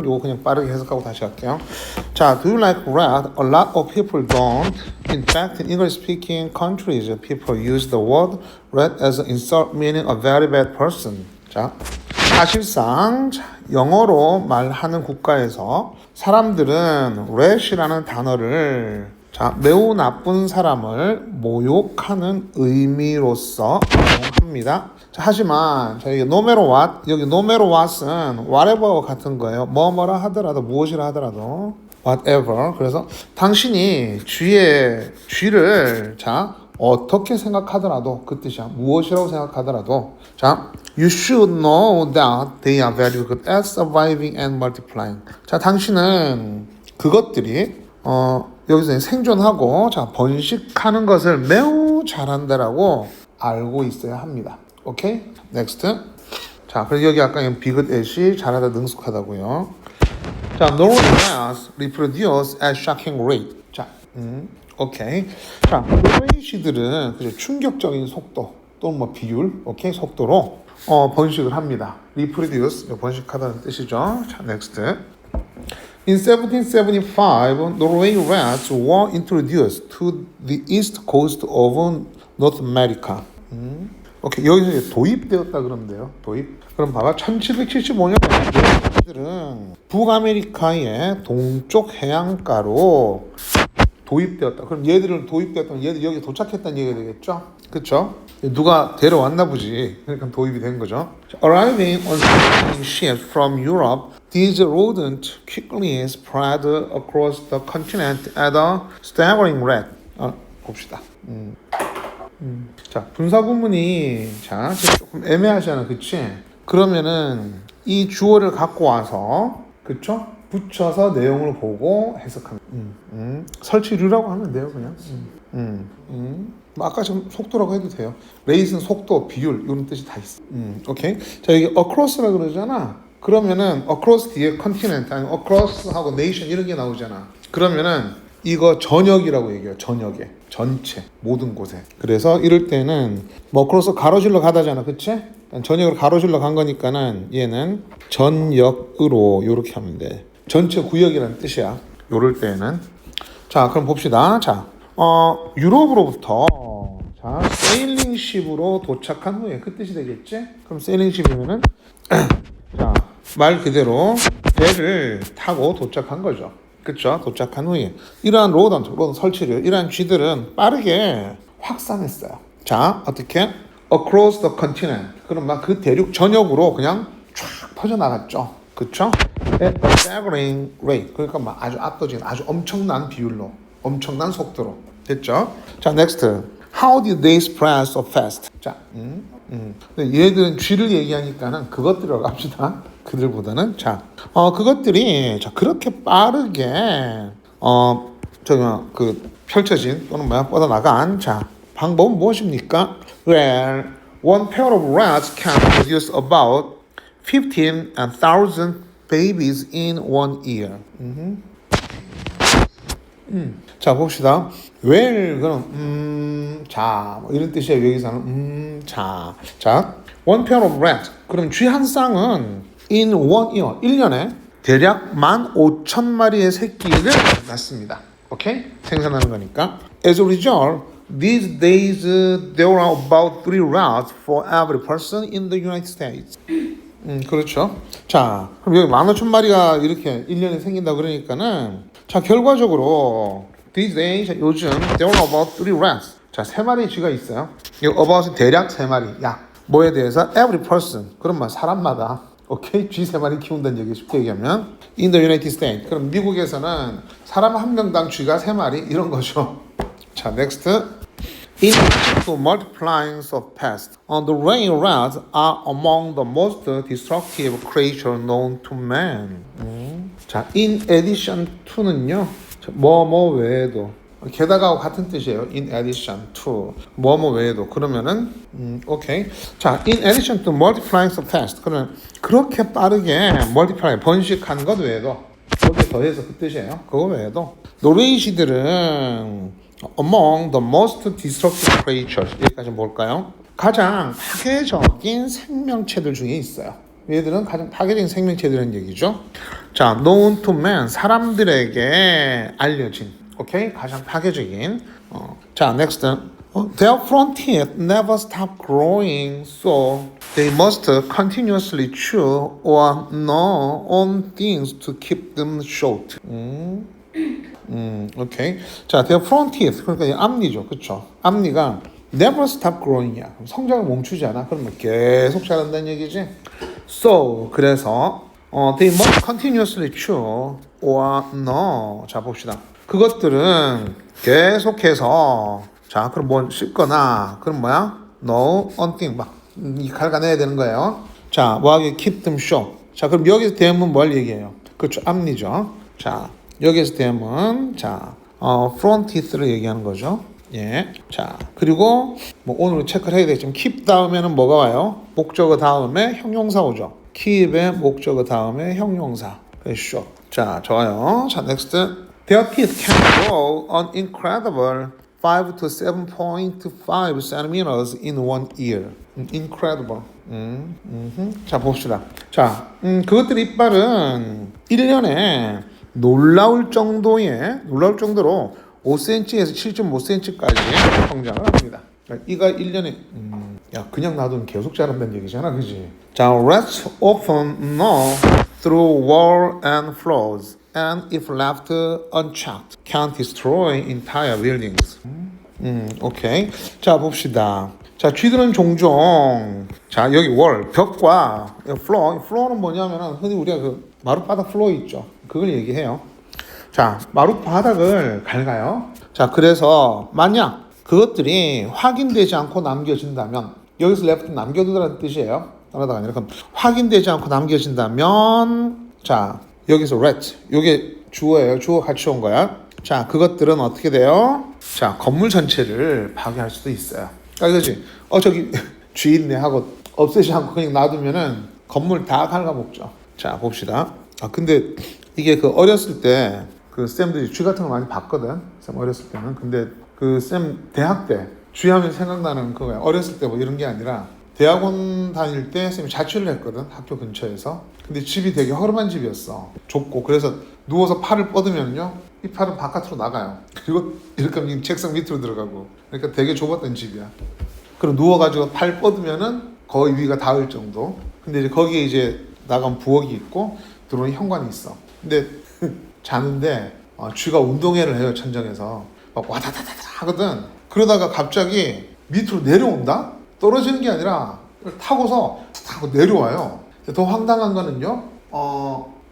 요거 그냥 빠르게 해석하고 다시 할게요. 자, do you like red? A lot of people don't. In fact, in English-speaking countries, people use the word red as an insult meaning a very bad person. 자, 사실상 영어로 말하는 국가에서 사람들은 red이라는 단어를 매우 나쁜 사람을 모욕하는 의미로서 사용합니다. 하지만 여기 no matter what, 여기 no matter what은 whatever 같은 거예요. 뭐뭐라 하더라도, 무엇이라 하더라도 whatever. 그래서 당신이 쥐를 어떻게 생각하더라도 그 뜻이야. 무엇이라고 생각하더라도 you should know that they are very good at surviving and multiplying. 당신은 그것들이 여기서 생존하고 번식하는 것을 매우 잘한다라고 알고 있어야 합니다. 오케이? 넥스트. 그래서 여기 아까 be good at이 잘하다 능숙하다고요. Norway rats reproduce at shocking rate. 오케이. 노르웨이 쥐들은 충격적인 속도 또는 비율, 오케이, 속도로 번식을 합니다. reproduce 번식하다는 뜻이죠. 넥스트. In 1775, Norway rats were introduced to the east coast of North America. 오케이, 여기서 도입되었다 그러면 돼요. 도입. 그럼 봐봐, 1775년에 쥐들은 북아메리카의 동쪽 해안가로 도입되었다. 그럼 얘들은 도입되었다면 얘들 여기 도착했다는 얘기가 되겠죠? 그렇죠? 누가 데려왔나 보지. 그러니까 도입이 된 거죠. Arriving on ships from Europe, these rodents quickly spread across the continent at a staggering rate. 봅시다. 분사 구문이 조금 애매하잖아, 그치? 그러면은 이 주어를 갖고 와서, 그쵸? 붙여서 내용을 보고 해석합니다. 설치류라고 하면 돼요, 그냥. 아까 좀 속도라고 해도 돼요. 레이스는 속도, 비율 이런 뜻이 다 있어. 오케이. 여기 across라 그러잖아. 그러면은 across 뒤에 continent 아니 across 하고 nation 이런 게 나오잖아. 그러면은 이거 전역이라고 얘기해요. 전역에 전체 모든 곳에. 그래서 이럴 때는 across 가로질러 가다잖아, 그치? 전역으로 가로질러 간 거니까는 얘는 전역으로 이렇게 하면 돼. 전체 구역이라는 뜻이야. 요럴 때는. 그럼 봅시다. 유럽으로부터 세일링십으로 도착한 후에 그 뜻이 되겠지? 그럼 세일링십이면은 말 그대로 배를 타고 도착한 거죠. 그쵸? 도착한 후에 이러한 로던 설치류, 이러한 쥐들은 빠르게 확산했어요. 어떻게? Across the continent. 그럼 막 그 대륙 전역으로 그냥 쫙 퍼져나갔죠. 그쵸? At a staggering rate. 그러니까 아주 압도적인, 아주 엄청난 비율로, 엄청난 속도로. 됐죠? next. How did they spread so fast? 얘들은 쥐를 얘기하니까는 그것들이라고 합시다. 그들보다는. 그것들이 그렇게 빠르게 펼쳐진 또는 뻗어나간 방법은 무엇입니까? Well, one pair of rats can produce about 15,000 babies in 1 year. 봅시다. well, 그럼 이런 뜻이에요. 여기서는 one pair of rats. 그럼 쥐 한 쌍은 in 1 year, 1년에 대략 15,000마리의 새끼를 낳습니다. 오케이? 생산하는 거니까. As a result, these days there are about 3 rats for every person in the United States. 그렇죠. 그럼 여기 15,000마리가 이렇게 1년에 생긴다 그러니까는 결과적으로 these days 요즘 there are about 3 rats. 3마리 쥐가 있어요. 이 about은 대략 3마리. 뭐에 대해서 every person. 그럼 사람마다 오케이? 쥐 3마리 키운다는 얘기 쉽게 얘기하면 in the United States. 그럼 미국에서는 사람 한 명당 쥐가 3마리 이런 거죠. next. In addition to multiplying so fast, the rain rats are among the most destructive creatures known to man. In addition to는요, 뭐뭐 외에도. 게다가 같은 뜻이에요. In addition to 뭐뭐 외에도. 그러면은 오케이. in addition to multiplying so fast. 그러면 그렇게 빠르게 multiply 번식한 것 외에도 거기에 더해서 그 뜻이에요. 그거 외에도 노르웨이 쥐들은 among the most destructive creatures. 여기까지 뭘까요? 가장 파괴적인 생명체들 중에 있어요. 얘들은 가장 파괴적인 생명체들이라는 얘기죠. 자, known to man, 사람들에게 알려진. 오케이? 가장 파괴적인. 자, next. Their front teeth never stop growing, so they must continuously chew or gnaw on things to keep them short. 오케이. 자, their front teeth, 그러니까 이 앞니죠, 그렇죠? 앞니가 never stop growing이야. 성장을 멈추지 않아. 그러면 계속 자란다는 얘기지. So, 그래서 they must continuously chew or gnaw. 자, 봅시다. 그것들은 계속해서 자, 그럼 뭐 씹거나 그럼 뭐야? gnaw on thing 막 갉아내야 되는 거예요. 자, 뭐하게 keep them short. 자, 그럼 여기서 대문은 뭘 얘기해요? 그렇죠, 앞니죠. 자, 여기에서 대문 자, front teeth를 얘기하는 거죠. 예. 자, 그리고 뭐 오늘 체크를 해야 되겠지만 keep 다음에는 뭐가 와요? 목적어 다음에 형용사 오죠. keep의 목적어 다음에 형용사. short. 자, 좋아요. 자, next. Their teeth can grow an incredible 5 to 7.5 centimeters in 1 year. Incredible. 자, 봅시다. 자, 그것들의 이빨은 1년에 놀라울 정도로 5cm에서 7.5cm까지 성장을 합니다. 이가 1년에 야, 그냥 놔두면 계속 자란다는 얘기잖아, 그지? 자, rats often gnaw through wall and floors, and if left unchecked, can destroy entire buildings. 오케이. 자, 봅시다. 자, 쥐들은 종종 자, 여기 월, 벽과 플로어는 뭐냐면은 흔히 우리가 그 마룻바닥 플로어 있죠. 그걸 얘기해요. 자, 마룻바닥을 갉아요. 자, 그래서 만약 그것들이 확인되지 않고 남겨진다면 여기서 left 남겨두라는 뜻이에요. 따라다가 아니라 그럼 확인되지 않고 남겨진다면 자, 여기서 rat 요게 주어예요. 주어 같이 온 거야. 자, 그것들은 어떻게 돼요? 자, 건물 전체를 파괴할 수도 있어요. 아, 그렇지. 저기 쥐 있네 하고 없애지 않고 그냥 놔두면은 건물 다 갉아먹죠. 자, 봅시다. 근데 이게 그 어렸을 때 그 쌤들이 쥐 같은 거 많이 봤거든. 쌤 어렸을 때는. 근데 그 쌤 대학 때 쥐 하면 생각나는 그거야. 어렸을 때 뭐 이런 게 아니라 대학원 다닐 때 쌤이 자취를 했거든. 학교 근처에서. 근데 집이 되게 허름한 집이었어. 좁고. 그래서 누워서 팔을 뻗으면요. 이 팔은 바깥으로 나가요. 그리고 이렇게 하면 책상 밑으로 들어가고. 그러니까 되게 좁았던 집이야. 그리고 누워가지고 팔 뻗으면은 거의 위가 닿을 정도. 근데 이제 거기에 이제 나간 부엌이 있고 들어오는 현관이 있어. 근데 자는데 쥐가 운동회를 해요. 천장에서 막 와다다다다 하거든. 그러다가 갑자기 밑으로 내려온다? 떨어지는 게 아니라 타고서 타고 내려와요. 더 황당한 거는요.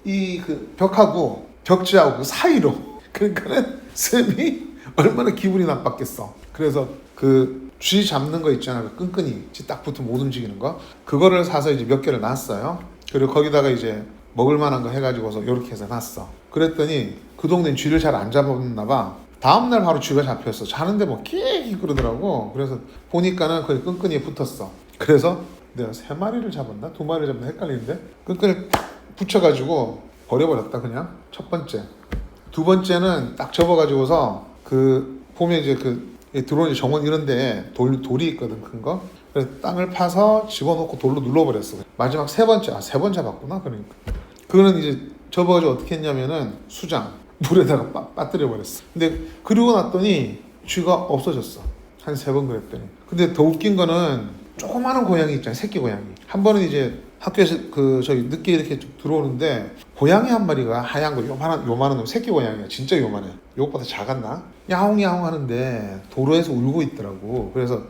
이 그 벽하고 벽지하고 그 사이로. 그러니까는 쌤이 얼마나 기분이 나빴겠어. 그래서 그 쥐 잡는 거 있잖아. 그 끈끈이 딱 붙으면 못 움직이는 거. 그거를 사서 이제 몇 개를 놨어요. 그리고 거기다가 이제 먹을 만한 거 해가지고서 이렇게 해서 놨어. 그랬더니 그 동네는 쥐를 잘 안 잡았나 봐. 다음날 바로 쥐가 잡혔어. 자는데 뭐 끼익 그러더라고. 그래서 보니까는 거기 끈끈이에 붙었어. 그래서 내가 3마리를 잡았나? 2마리를 잡나 헷갈리는데 끈끈이 붙여가지고 버려버렸다 그냥. 첫 번째. 두 번째는 딱 접어가지고서 그 보면 이제 그 들어오는 정원 이런데 돌이 있거든, 큰 거. 그래서 땅을 파서 집어넣고 돌로 눌러버렸어. 마지막 세 번 잡았구나. 그러니까 그거는 이제 접어가지고 어떻게 했냐면은 수장 물에다가 빠뜨려 버렸어. 근데 그러고 났더니 쥐가 없어졌어. 한 3번 그랬더니. 근데 더 웃긴 거는 조그마한 고양이 있잖아요. 새끼 고양이. 한 번은 이제 학교에서 그 저기 늦게 이렇게 들어오는데 고양이 한 마리가 하얀 거 요만한 새끼 고양이야. 진짜 요만해. 요것보다 작았나? 야옹야옹 하는데 도로에서 울고 있더라고. 그래서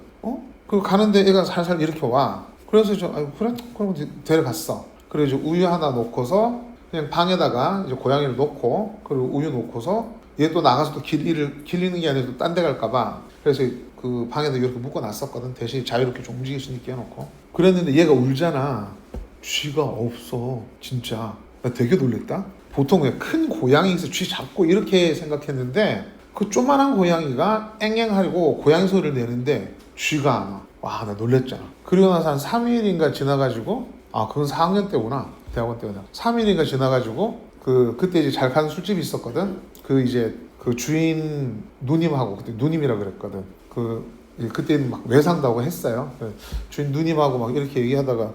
그 가는데 애가 살살 이렇게 와. 그래서 그래? 그럼 데려갔어. 그래서 우유 하나 놓고서 그냥 방에다가 이제 고양이를 놓고 그리고 우유 놓고서 얘 또 나가서 또 길리는 게 아니라 또 딴 데 갈까봐. 그래서 그 방에다 이렇게 묶어놨었거든. 대신 자유롭게 좀 움직일 수 있게 해놓고. 그랬는데 얘가 울잖아. 쥐가 없어. 진짜. 나 되게 놀랬다. 보통 그냥 큰 고양이에서 쥐 잡고 이렇게 생각했는데 그 조만한 고양이가 앵앵하고 고양이 소리를 내는데 쥐가 안 와. 와, 나 놀랬잖아. 그리고 나서 한 3일인가 지나가지고 그건 4학년 때구나. 대학원 때구나. 3일인가 지나가지고 그때 이제 잘 가는 술집이 있었거든. 그 이제 그 주인 누님하고 그때 누님이라 그랬거든. 그때는 막 외상도 하고 했어요. 주인 누님하고 막 이렇게 얘기하다가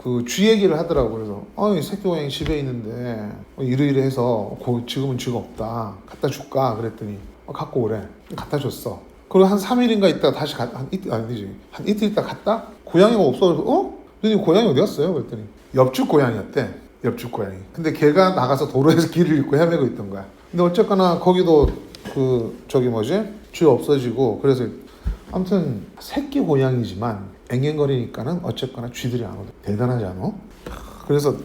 그 쥐 얘기를 하더라고. 그래서 이 새끼 고양이 집에 있는데 이러이러해서 지금은 쥐가 없다. 갖다 줄까? 그랬더니 갖고 오래. 갖다 줬어. 그리고 한 3일인가 있다가 다시 한 이틀 아니지. 한 이틀 있다가 갔다? 고양이가 없어. 그래서 근데 고양이 어디 갔어요? 그랬더니 옆집 고양이였대. 옆집 고양이. 근데 걔가 나가서 도로에서 길을 잃고 헤매고 있던 거야. 근데 어쨌거나 거기도 쥐 없어지고 그래서 아무튼 새끼 고양이지만 앵앵거리니까는 어쨌거나 쥐들이 안 오더라. 대단하지 않아? 그래서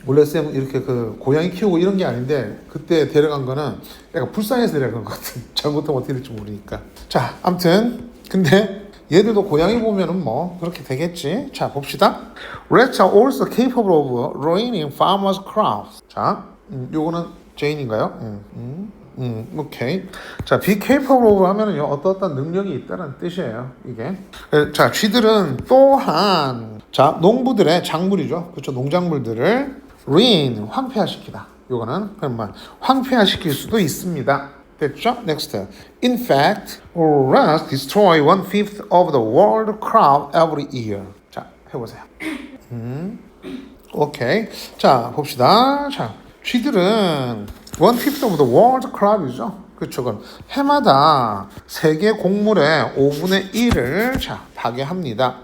원래 쌤 이렇게 그 고양이 키우고 이런 게 아닌데 그때 데려간 거는 약간 불쌍해서 데려간 것 같은. 잘못하면 어떻게 될지 모르니까. 자, 아무튼 근데 얘들도 고양이 보면은 뭐 그렇게 되겠지. 자, 봅시다. Rats are also capable of ruining farmers' crops. 자, 요거는 제인인가요? 오케이. 자, be capable of 하면은요, 어떤 능력이 있다는 뜻이에요, 이게. 자, 쥐들은 또한, 자, 농부들의 작물이죠. 그렇죠. 농작물들을 ruin, 황폐화시키다. 요거는, 그러면 황폐화시킬 수도 있습니다. 됐죠? Next. In fact, rats destroy 1/5 of the world crop every year. 자, 해보세요. 오케이. 자, 봅시다. 자, 쥐들은 1/5 of the world crop이죠. 그렇죠. 그럼 해마다 세계 곡물의 5분의 1을 자, 파괴합니다.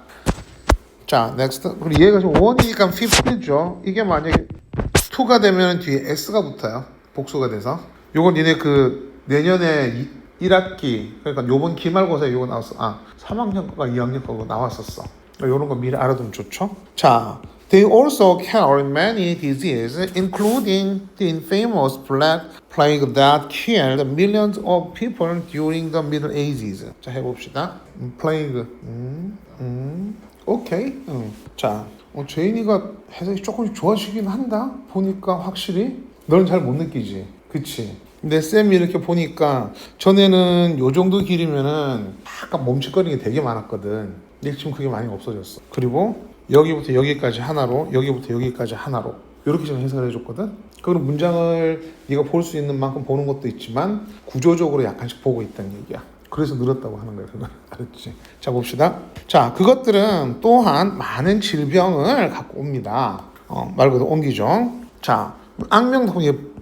자, next. 그리고 얘가 지금 1이니까 50죠. 이게 만약에 2가 되면 뒤에 S가 붙어요. 복수가 돼서. 요건 니네 내년에 1학기, 그러니까 요번 기말고사에 요거 나왔어. 3학년 거가 2학년 거가 나왔었어. 요런 거 미리 알아두면 좋죠. 자, they also carry many diseases, including the infamous Black Plague that killed millions of people during the Middle Ages. 자, 해봅시다. Plague. 오케이. 자, 제인이가 해석이 조금씩 좋아지긴 한다. 보니까 확실히. 너는 잘 못 느끼지. 그치? 근데 쌤이 이렇게 보니까 전에는 요 정도 길이면은 약간 멈칫거리는 게 되게 많았거든. 근데 지금 그게 많이 없어졌어. 그리고 여기부터 여기까지 하나로, 여기부터 여기까지 하나로 이렇게 지금 해석을 해줬거든. 그럼 문장을 네가 볼 수 있는 만큼 보는 것도 있지만 구조적으로 약간씩 보고 있다는 얘기야. 그래서 늘었다고 하는 거야. 그거 알았지? 자, 봅시다. 자, 그것들은 또한 많은 질병을 갖고 옵니다. 말 그대로 옮기죠. 자, 악명도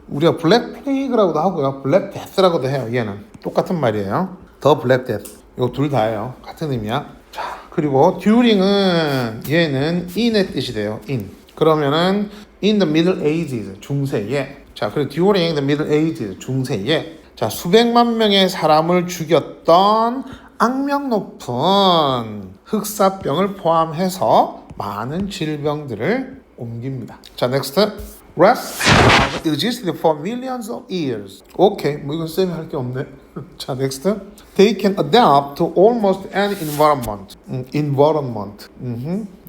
우리가 블랙 플레이그라고도 하고요. 블랙 데스라고도 해요. 얘는 똑같은 말이에요. 더 블랙 데스. 이거 둘 다예요. 같은 의미야. 자, 그리고 during은 얘는 in의 뜻이 돼요. in. 그러면은 in the Middle Ages 중세에. 자, 그리고 during the Middle Ages 중세에. 자, 수백만 명의 사람을 죽였던 악명 높은 흑사병을 포함해서 많은 질병들을 옮깁니다. 자, next. Rats have existed for millions of years. 오케이, 뭐 이건 쌤이 할 게 없네. 자, next. They can adapt to almost any environment. environment.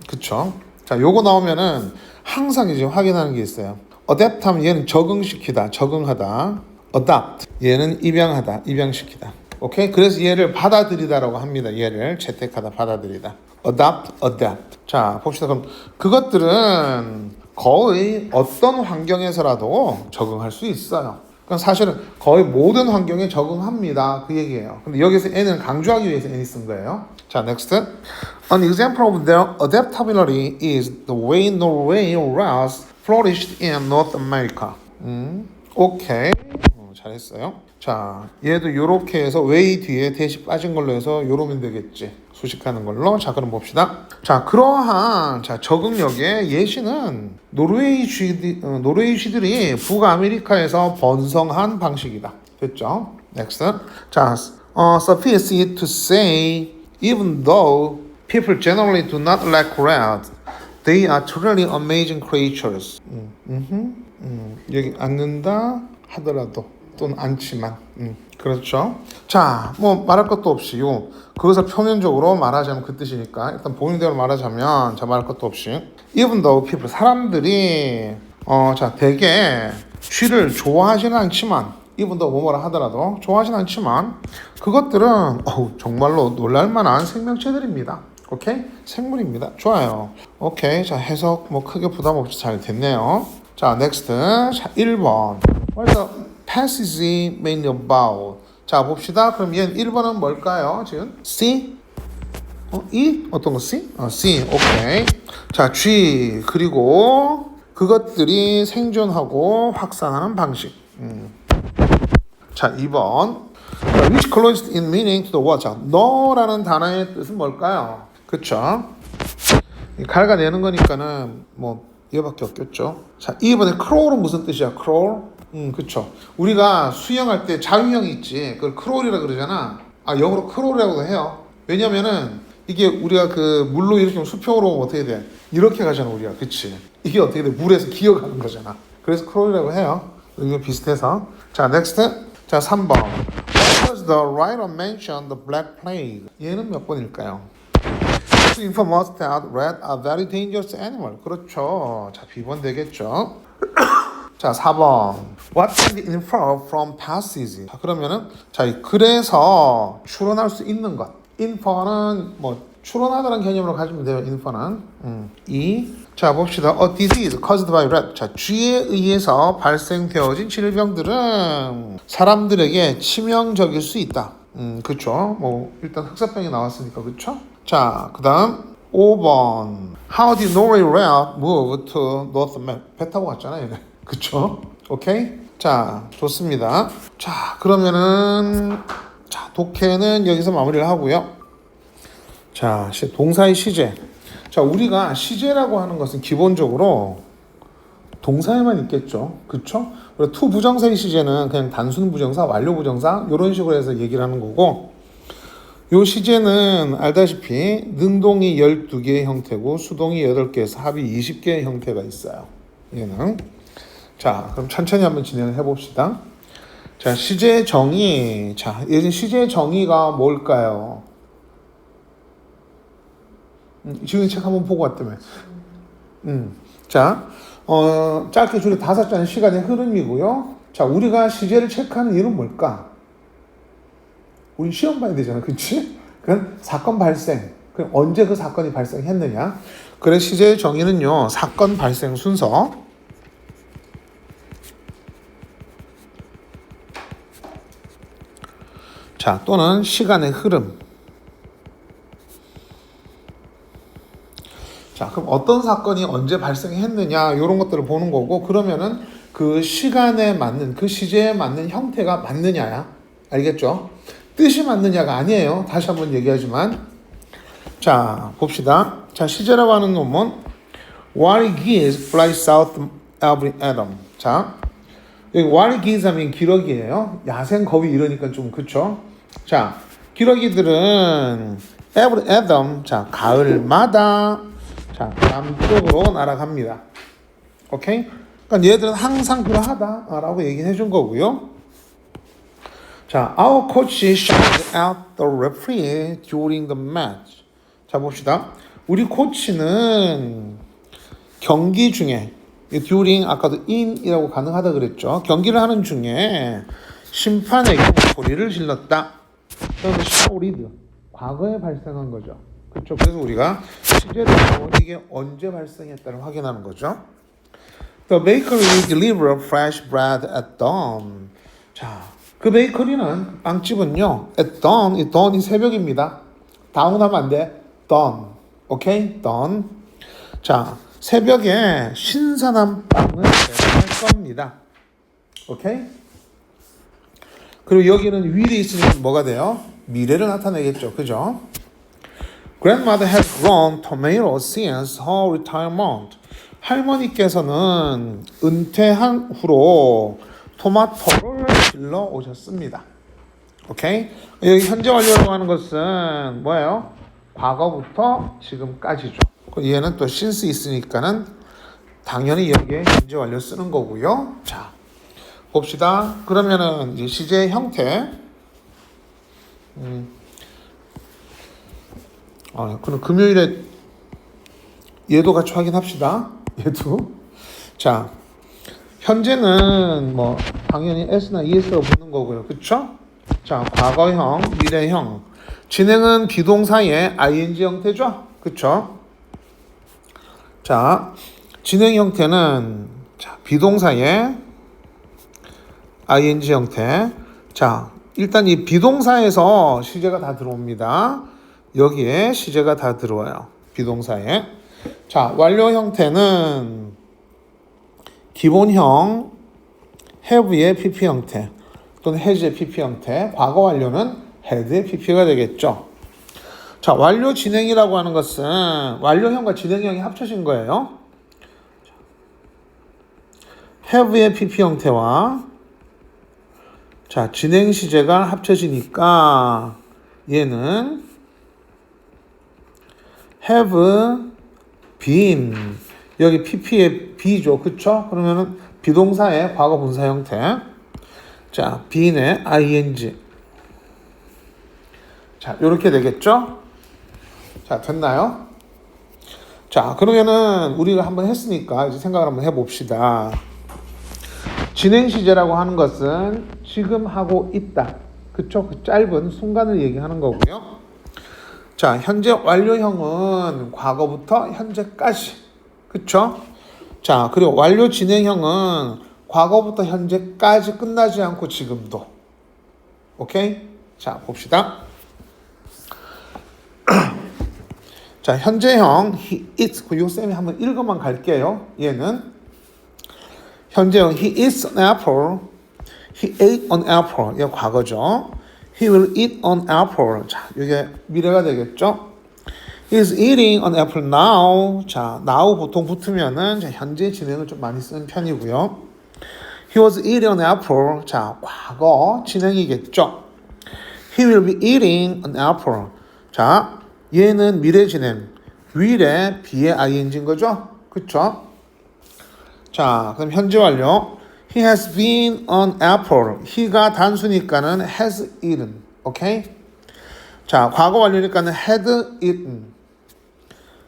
그쵸. 자, 요거 나오면은 항상 이제 확인하는 게 있어요. adapt 하면 얘는 적응시키다, 적응하다. adapt, 얘는 입양하다, 입양시키다. 오케이? 그래서 얘를 받아들이다라고 합니다. 얘를 채택하다, 받아들이다. adapt. 자, 봅시다. 그럼 그것들은 거의 어떤 환경에서라도 적응할 수 있어요. 그러니까 사실은 거의 모든 환경에 적응합니다. 그 얘기예요. 근데 여기서 N을 강조하기 위해서 N이 쓴 거예요. 자, next. An example of their adaptability is the way Norway rats flourished in North America. 오케이. 잘했어요. 자, 얘도 요렇게 해서 way 뒤에 대시 빠진 걸로 해서 요러면 되겠지. 수식하는 걸로. 자, 그럼 봅시다. 자, 그러한 적응력의 예시는 노르웨이 쥐들이 북아메리카에서 번성한 방식이다. 됐죠? Next. 자, suffice it to say, even though people generally do not like rats, they are truly amazing creatures. 여기 앉는다 하더라도 또는 않지만 그렇죠. 자, 뭐 말할 것도 없이 그것을 표면적으로 말하자면 그 뜻이니까 일단 보이는 대로 말하자면 자, 말할 것도 없이 even though people 사람들이 자, 되게 쥐를 좋아하지는 않지만 even though 뭐라 하더라도 좋아하지는 않지만 그것들은 정말로 놀랄만한 생명체들입니다. 오케이? 생물입니다. 좋아요. 오케이. 자, 해석 뭐 크게 부담 없이 잘 됐네요. 자, next. 자, 1번. What's the passage mainly about? 자, 봅시다. 그럼 얘는 1번은 뭘까요? 지금 C? E? 어떤 거 C? C. 오케이. 자, G. 그리고 그것들이 생존하고 확산하는 방식. 자, 2번. Which closest in meaning to the word? 자, 너라는 단어의 뜻은 뭘까요? 그쵸? 갉아내는 거니까는 뭐 이거밖에 없겠죠. 자, 2번에 crawl은 무슨 뜻이야? crawl? 그쵸. 우리가 수영할 때 자유형이 있지. 그걸 crawl이라 그러잖아. 영어로 crawl이라고도 해요. 왜냐면은 이게 우리가 그 물로 이렇게 수평으로 오면 어떻게 돼? 이렇게 가잖아, 우리가. 그치? 이게 어떻게 돼? 물에서 기어가는 거잖아. 그래서 crawl이라고 해요. 이거 비슷해서. 자, next. 자, 3번. Why does the writer mention the black plague? 얘는 몇 번일까요? To inform us that rats are very dangerous animal. 그렇죠. 자, B번 되겠죠. 자, 4번. What can be inferred from passage? 자, 그러면은 자, 그래서 추론할 수 있는 것. infer는 뭐 추론하다는 개념으로 가지면 돼요. infer는. 2. 자, 봅시다. A disease caused by rat. 자, 쥐에 의해서 발생되어진 질병들은 사람들에게 치명적일 수 있다. 그쵸. 뭐 일단 흑사병이 나왔으니까 그쵸. 자, 그 다음 5번. How did Norway rat move to North America? 배 타고 갔잖아요. 그쵸? 오케이? 자, 좋습니다. 자, 그러면은 자, 독해는 여기서 마무리를 하고요. 자, 동사의 시제. 자, 우리가 시제라고 하는 것은 기본적으로 동사에만 있겠죠. 그쵸? 그리고 투 부정사의 시제는 그냥 단순 부정사, 완료 부정사 이런 식으로 해서 얘기를 하는 거고, 요 시제는 알다시피 능동이 12개의 형태고 수동이 8개에서 합이 20개의 형태가 있어요. 얘는. 자, 그럼 천천히 한번 진행을 해봅시다. 자, 시제의 정의. 자, 예전 시제의 정의가 뭘까요? 지금 책 한번 보고 왔다며. 자, 짧게 줄여 5자는 시간의 흐름이고요. 자, 우리가 시제를 체크하는 이유는 뭘까? 우리 시험 봐야 되잖아, 그치? 그건 사건 발생. 그럼 언제 그 사건이 발생했느냐? 그래, 시제의 정의는요, 사건 발생 순서. 자, 또는 시간의 흐름. 자, 그럼 어떤 사건이 언제 발생했느냐 이런 것들을 보는 거고, 그러면은 그 시간에 맞는, 그 시제에 맞는 형태가 맞느냐야. 알겠죠? 뜻이 맞느냐가 아니에요. 다시 한번 얘기하지만. 자, 봅시다. 자, 시제라고 하는 논문. Wild geese fly south every autumn. 자, 여기 wild geese 하면 기러기예요. 야생 거위 이러니까 좀 그쵸? 자, 기러기들은 every autumn, 자, 가을마다 자, 남쪽으로 날아갑니다. 오케이? 그러니까 얘들은 항상 그러하다라고 얘기해 준 거고요. 자, our coach shouted at the referee during the match. 자, 봅시다. 우리 코치는 경기 중에 during 아까도 in이라고 가능하다 그랬죠. 경기를 하는 중에 심판에게 소리를 질렀다. 그래서 shouted 과거에 발생한 거죠. 그렇죠. 그래서 우리가 시제를 보고 이게 언제 발생했다를 확인하는 거죠. The bakery will deliver fresh bread at dawn. 자, 그 베이커리는 빵집은요, at dawn, 이 dawn이 새벽입니다. 다운하면 안 돼. dawn. 오케이? dawn. 자, 새벽에 신선한 빵을 배달할 겁니다. 오케이? 그리고 여기는 will이 있으니까 뭐가 돼요? 미래를 나타내겠죠. 그죠? Grandmother has grown tomatoes since her retirement. 할머니께서는 은퇴한 후로 토마토를 길러 오셨습니다. 오케이? 여기 현재 완료라고 하는 것은 뭐예요? 과거부터 지금까지죠. 얘는 또 since 있으니까는 당연히 여기에 현재 완료 쓰는 거고요. 자, 봅시다. 그러면은 이제 시제의 형태. 그럼 금요일에 얘도 같이 확인합시다. 얘도. 자, 현재는 뭐 당연히 S나 ES가 붙는 거고요. 그쵸? 자, 과거형, 미래형. 진행은 비동사의 ing 형태죠? 그쵸? 자, 진행 형태는 자, 비동사의 ing 형태. 자, 일단 이 비동사에서 시제가 다 들어옵니다. 여기에 시제가 다 들어와요. 비동사에. 자, 완료 형태는 기본형 have의 PP 형태 또는 has의 PP 형태, 과거 완료는 had의 PP가 되겠죠. 자, 완료 진행이라고 하는 것은 완료형과 진행형이 합쳐진 거예요. have의 PP 형태와 자, 진행 시제가 합쳐지니까 얘는 have been 여기 pp의 be죠. 그쵸? 그러면은 비동사의 과거 분사 형태. 자, been의 ing. 자, 요렇게 되겠죠? 자, 됐나요? 자, 그러면은 우리가 한번 했으니까 이제 생각을 한번 해봅시다. 진행 시제라고 하는 것은 지금 하고 있다. 그쵸? 그 짧은 순간을 얘기하는 거고요. 자, 현재 완료형은 과거부터 현재까지. 그쵸? 자, 그리고 완료 진행형은 과거부터 현재까지 끝나지 않고 지금도. 오케이? 자, 봅시다. 자, 현재형 he eats. 요 쌤이 한번 읽어만 갈게요. 얘는 현재형 he eats an apple. He ate an apple. 이거 과거죠. He will eat an apple. 자, 이게 미래가 되겠죠. He is eating an apple now. 자, now 보통 붙으면은 자, 현재 진행을 좀 많이 쓰는 편이고요. He was eating an apple. 자, 과거 진행이겠죠. He will be eating an apple. 자, 얘는 미래 진행. will에 be의 ing인 거죠. 그쵸? 자, 그럼 현재 완료. He has been an apple. he가 단수니까는 has eaten. 오케이? 자, 과거 완료니까는 had eaten.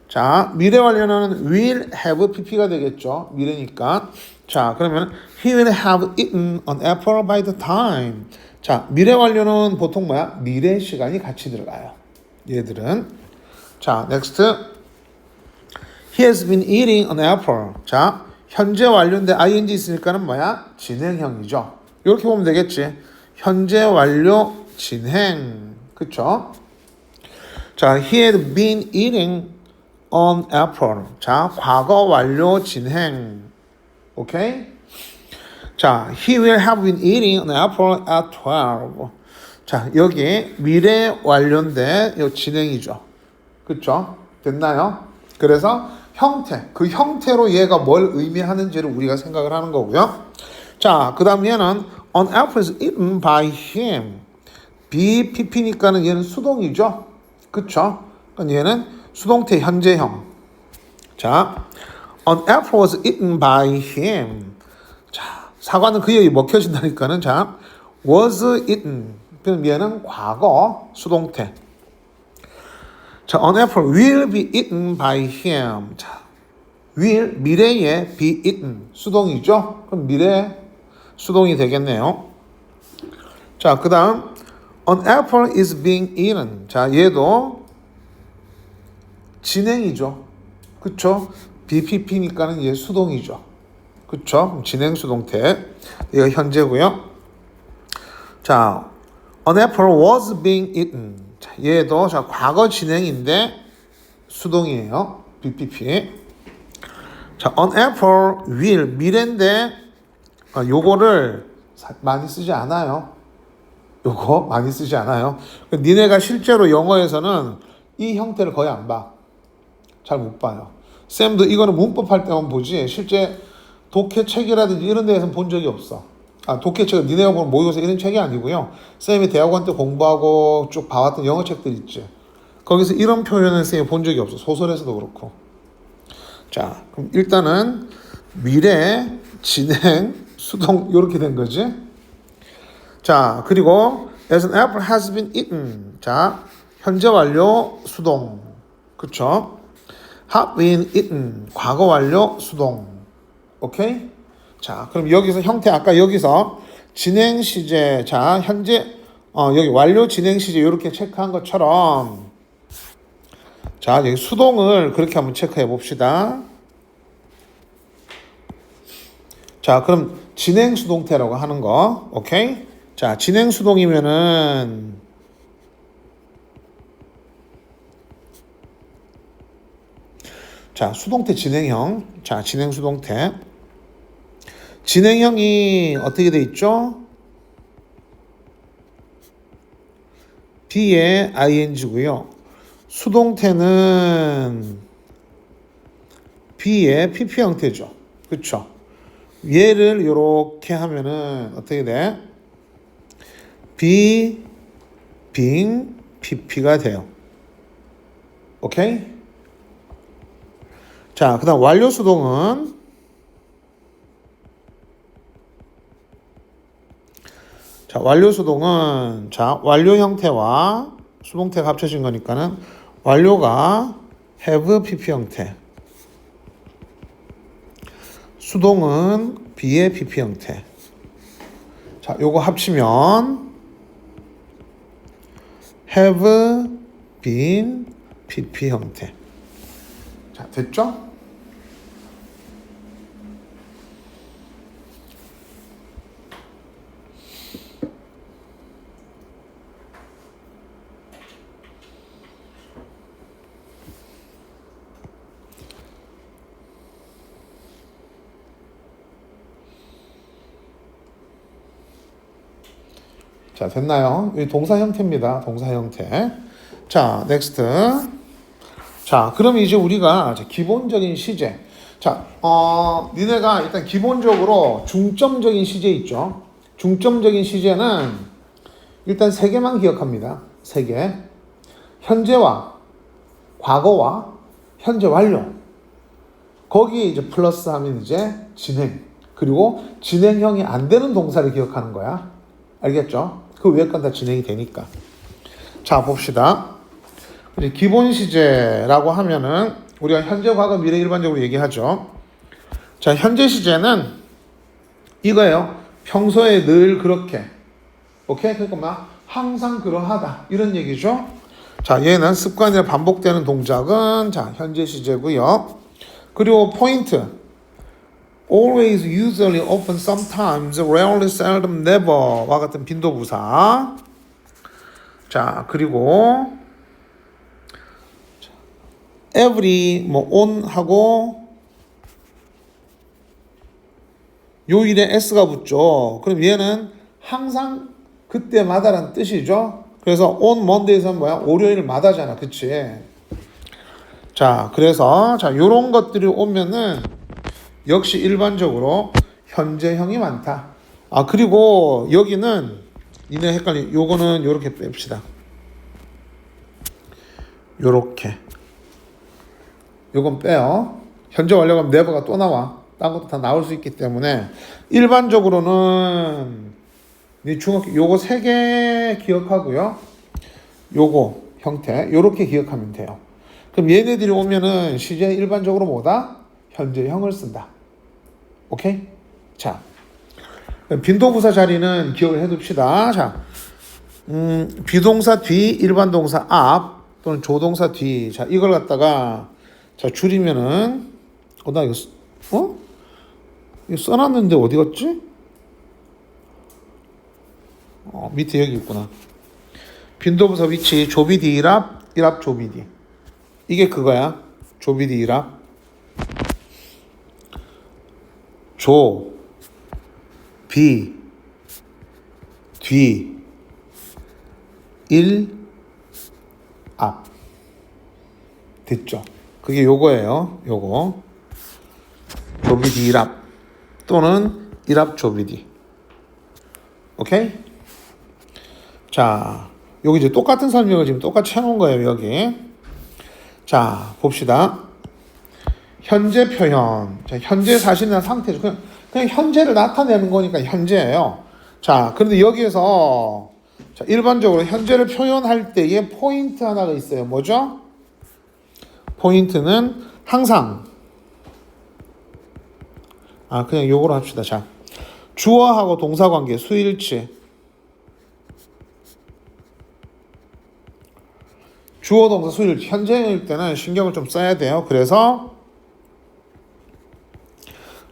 자, 미래 완료는 will have pp가 되겠죠. 미래니까. 자, 그러면 he will have eaten an apple by the time. 자, 미래 완료는 보통 뭐야? 미래 시간이 같이 들어가요. 얘들은. 자, next. He has been eating an apple. 자, 현재 완료인데 ing 있으니까는 뭐야? 진행형이죠. 이렇게 보면 되겠지. 현재 완료 진행. 그쵸? 자, he had been eating an apple. 자, 과거 완료 진행. 오케이? 자, he will have been eating an apple at 12. 자, 여기 미래 완료인데 이 진행이죠. 그쵸? 됐나요? 그래서 형태, 그 형태로 얘가 뭘 의미하는지를 우리가 생각을 하는 거고요. 자, 그 다음 얘는 an apple is eaten by him. be pp니까는 얘는 수동이죠. 그쵸? 그러니까 얘는 수동태 현재형. 자, an apple was eaten by him. 자, 사과는 그에게 먹혀진다니까는 자, was eaten. 그럼 얘는 과거 수동태. 자, an apple will be eaten by him. 자, will 미래에 be eaten 수동이죠. 그럼 미래 수동이 되겠네요. 자, 그 다음 an apple is being eaten. 자, 얘도 진행이죠. 그쵸? BPP니까는 얘 수동이죠. 그쵸? 진행 수동태. 얘가 현재고요. 자, an apple was being eaten. 자, 얘도 자, 과거 진행인데 수동이에요. BPP. 자, an apple will 미래인데 요거를 많이 쓰지 않아요. 요거 많이 쓰지 않아요. 니네가 실제로 영어에서는 이 형태를 거의 안 봐. 잘 못 봐요. 쌤도 이거는 문법 할 때만 보지 실제 독해책이라든지 이런 데에서는 본 적이 없어. 독해책은 니네가 보는 모의고사 이런 책이 아니고요. 쌤이 대학원 때 공부하고 쭉 봐왔던 영어책들 있지. 거기서 이런 표현을 쌤이 본 적이 없어. 소설에서도 그렇고. 자, 그럼 일단은 미래, 진행, 수동 이렇게 된 거지. 자, 그리고 as an apple has been eaten. 자, 현재 완료 수동. 그쵸? have been eaten. 과거 완료 수동. 오케이? 자, 그럼 여기서 형태 아까 여기서 진행 시제. 자, 현재 여기 완료 진행 시제 이렇게 체크한 것처럼 자, 여기 수동을 그렇게 한번 체크해 봅시다. 자, 그럼 진행 수동태라고 하는 거. 오케이? 자, 진행 수동이면은 자, 수동태 진행형. 자, 진행 수동태. 진행형이 어떻게 돼 있죠? B에 ing고요. 수동태는 B의 PP 형태죠. 그쵸? 얘를 이렇게 하면은 어떻게 돼? B, 빙, PP가 돼요. 오케이? 자, 그 다음 완료 수동은 자, 완료 수동은 자, 완료 형태와 수동태가 합쳐진 거니까는 완료가 have PP 형태. 수동은 B의 PP 형태. 자, 요거 합치면 have been PP 형태. 자, 됐죠? 자, 됐나요? 이 동사 형태입니다. 동사 형태. 자, 넥스트. 자, 그럼 이제 우리가 기본적인 시제. 자, 니네가 일단 기본적으로 중점적인 시제 있죠? 중점적인 시제는 일단 세 개만 기억합니다. 세 개. 현재와, 과거와, 현재 완료. 거기에 이제 플러스 하면 이제 진행. 그리고 진행형이 안 되는 동사를 기억하는 거야. 알겠죠? 그 위에 건 다 진행이 되니까. 자, 봅시다. 기본 시제라고 하면은 우리가 현재, 과거, 미래 일반적으로 얘기하죠. 자, 현재 시제는 이거예요. 평소에 늘 그렇게. 오케이? 그러니까 막 항상 그러하다. 이런 얘기죠. 자, 얘는 습관이나 반복되는 동작은 자, 현재 시제고요. 그리고 포인트. always, usually, often, sometimes, rarely, seldom, never와 같은 빈도부사. 자, 그리고 every, on 하고 요일에 s가 붙죠. 그럼 얘는 항상 그때마다라는 뜻이죠. 그래서 on Monday에서는 뭐야? 월요일마다잖아. 그치? 자, 그래서 자, 요런 것들이 오면은 역시 일반적으로 현재형이 많다. 아, 그리고 여기는 니네 헷갈리. 요거는 요렇게 뺍시다. 요렇게. 요건 빼요. 현재 완료가 never가 또 나와. 딴 것도 다 나올 수 있기 때문에 일반적으로는 네 중학교 요거 세 개 기억하고요. 요거 형태 요렇게 기억하면 돼요. 그럼 얘네들이 오면은 시제 일반적으로 뭐다? 현재형을 쓴다. 오케이? 자, 빈도부사 자리는 기억을 해둡시다. 자, 비동사 뒤, 일반 동사 앞 또는 조동사 뒤. 자, 이걸 갖다가 자 줄이면은 나 이거 이거 써놨는데 어디 갔지? 밑에 여기 있구나. 빈도부사 위치 조비디 일합 조비디. 이게 그거야. 조비디 일합. 조, 비, 뒤, 일, 앞. 됐죠? 그게 요거예요. 요거. 조비디 일합 또는 일합 조비디. 오케이? 자, 여기 이제 똑같은 설명을 지금 똑같이 해놓은 거예요. 여기. 자, 봅시다. 현재 표현. 자, 현재 사실이나 상태죠. 그냥 현재를 나타내는 거니까 현재예요. 자, 그런데 여기에서 자, 일반적으로 현재를 표현할 때에 포인트 하나가 있어요. 뭐죠? 포인트는 항상. 그냥 요거로 합시다. 자, 주어하고 동사관계 수일치. 주어 동사 수일치. 현재일 때는 신경을 좀 써야 돼요. 그래서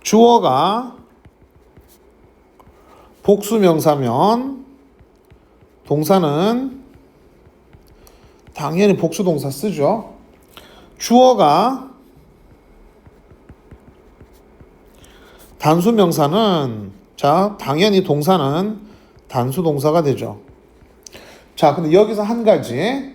주어가 복수명사면 동사는 당연히 복수동사 쓰죠. 주어가 단수 명사는 자, 당연히 동사는 단수 동사가 되죠. 자, 근데 여기서 한 가지.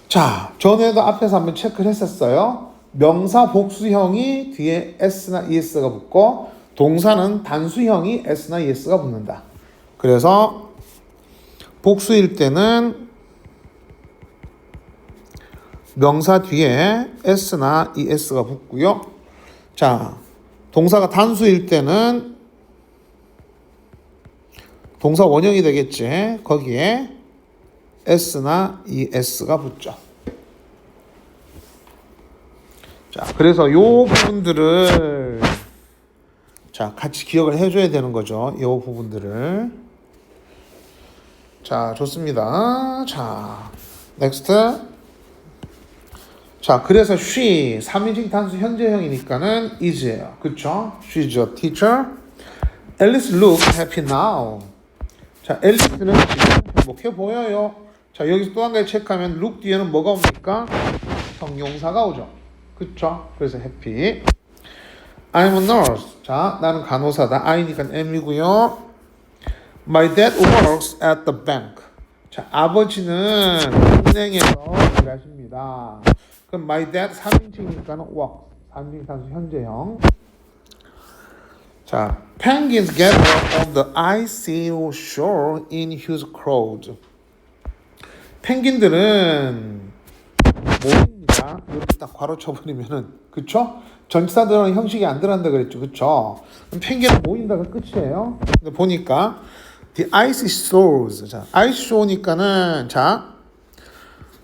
자, 전에도 앞에서 한번 체크를 했었어요. 명사 복수형이 뒤에 s나 es가 붙고 동사는 단수형이 s나 es가 붙는다. 그래서 복수일 때는 명사 뒤에 s나 es가 붙고요. 자, 동사가 단수일 때는 동사 원형이 되겠지. 거기에 s나 es가 붙죠. 자, 그래서 요 부분들을 자, 같이 기억을 해줘야 되는 거죠. 요 부분들을. 자, 좋습니다. 자, 넥스트. 자, 그래서 she 3인칭 단수 현재형이니까는 is예요. 그쵸? She's a teacher. Alice looks happy now. 자, 앨리스는 지금 행복해 보여요. 자, 여기서 또 한 가지 체크하면 look 뒤에는 뭐가 옵니까? 형용사가 오죠. 그쵸? 그래서 happy. I'm a nurse. 자, 나는 간호사다. I니까 M이고요. My dad works at the bank. 자, 아버지는 은행에서 일하십니다. 그럼 my dad 3인칭이니까는 work. 3인칭 단수 현재형. 자, penguins gather on the icy shore in huge crowds. 펭귄들은 모입니다. 이렇게 딱 괄호 쳐버리면은, 그쵸? 전치사들은 형식이 안 들어간다 그랬죠, 그쵸? 그럼 펭귄은 모인다가 끝이에요. 근데 보니까 the icy shores. 자, ice shore니까는 자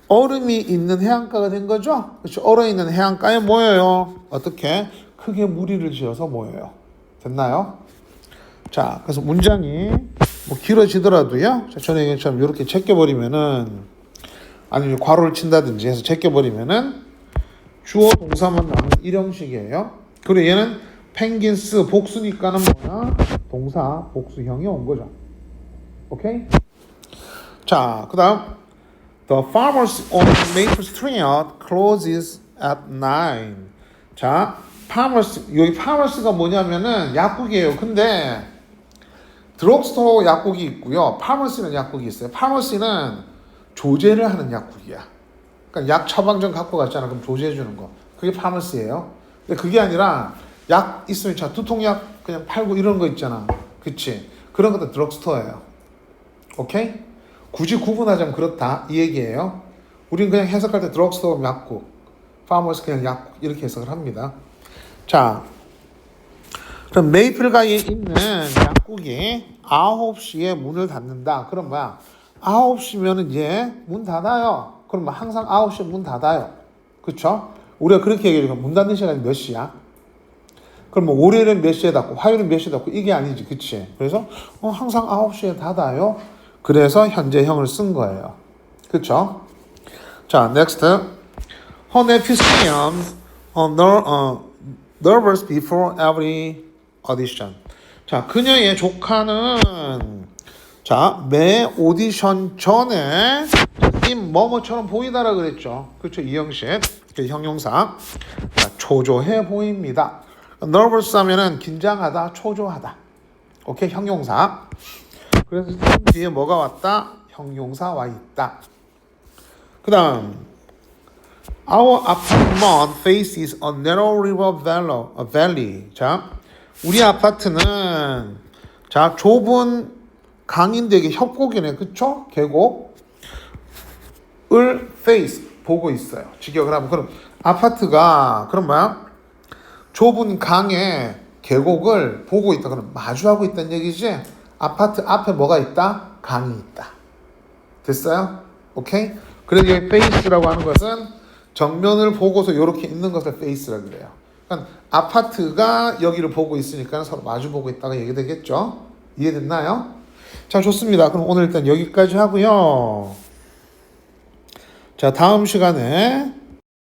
얼음이 있는 해안가가 된 거죠. 그렇죠? 얼어 있는 해안가에 모여요. 어떻게? 크게 무리를 지어서 모여요. 됐나요? 자, 그래서 문장이 뭐 길어지더라도요. 자, 전에 얘기처럼 이렇게 제껴버리면은 아니면 괄호를 친다든지 해서 제껴버리면은 주어 동사만 나오는 일형식이에요. 그리고 얘는 펭귄스 복수니까는 뭐야? 동사 복수형이 온 거죠. 오케이? 자, 그 다음 The farmer's own maple street closes at 9. 자, farmers, 여기 farmers가 뭐냐면은 약국이에요. 근데 드럭스토어 약국이 있고요. 파머시는 약국이 있어요. 파머시는 조제를 하는 약국이야. 그러니까 약 처방전 갖고 갔잖아. 그럼 조제해 주는 거. 그게 파머시예요. 근데 그게 아니라 약 있으면 자 두통약 그냥 팔고 이런 거 있잖아. 그치? 그런 것도 드럭스토어예요. 오케이? 굳이 구분하자면 그렇다. 이 얘기예요. 우리는 그냥 해석할 때 드럭스토어 약국, 파머시 그냥 약국 이렇게 해석을 합니다. 자, 그럼 메이플가에 있는 약국이 9시에 문을 닫는다. 그럼 뭐야? 9시면은 이제 문 닫아요. 그럼 항상 9시에 문 닫아요. 그쵸? 우리가 그렇게 얘기해요. 문 닫는 시간이 몇 시야? 그럼 뭐 월요일은 몇 시에 닫고 화요일은 몇 시에 닫고 이게 아니지. 그치? 그래서 항상 9시에 닫아요. 그래서 현재형을 쓴 거예요. 그쵸? 자, next. Her nephew seems nervous before every audition. 자, 그녀의 조카는 자, 매 오디션 전에 뭐뭐처럼 보이다라 그랬죠. 그렇죠. 이 형식. 그 형용사. 자, 초조해 보입니다. nervous 하면은 긴장하다, 초조하다. 오케이, 형용사. 그래서 뒤에 뭐가 왔다? 형용사 와 있다. 그다음 Our apartment faces a narrow river valley. 자, 우리 아파트는 자 좁은 강인데 이게 협곡이네, 그쵸? 계곡을 face 보고 있어요. 직역을 하면 그럼 아파트가 그럼 뭐야? 좁은 강의 계곡을 보고 있다. 그럼 마주하고 있다는 얘기지. 아파트 앞에 뭐가 있다? 강이 있다. 됐어요? 오케이? 그래서 여기 face라고 하는 것은 정면을 보고서 이렇게 있는 것을 face라 그래요. 그러니까 아파트가 여기를 보고 있으니까 서로 마주 보고 있다가 얘기되겠죠? 이해됐나요? 자, 좋습니다. 그럼 오늘 일단 여기까지 하고요. 자, 다음 시간에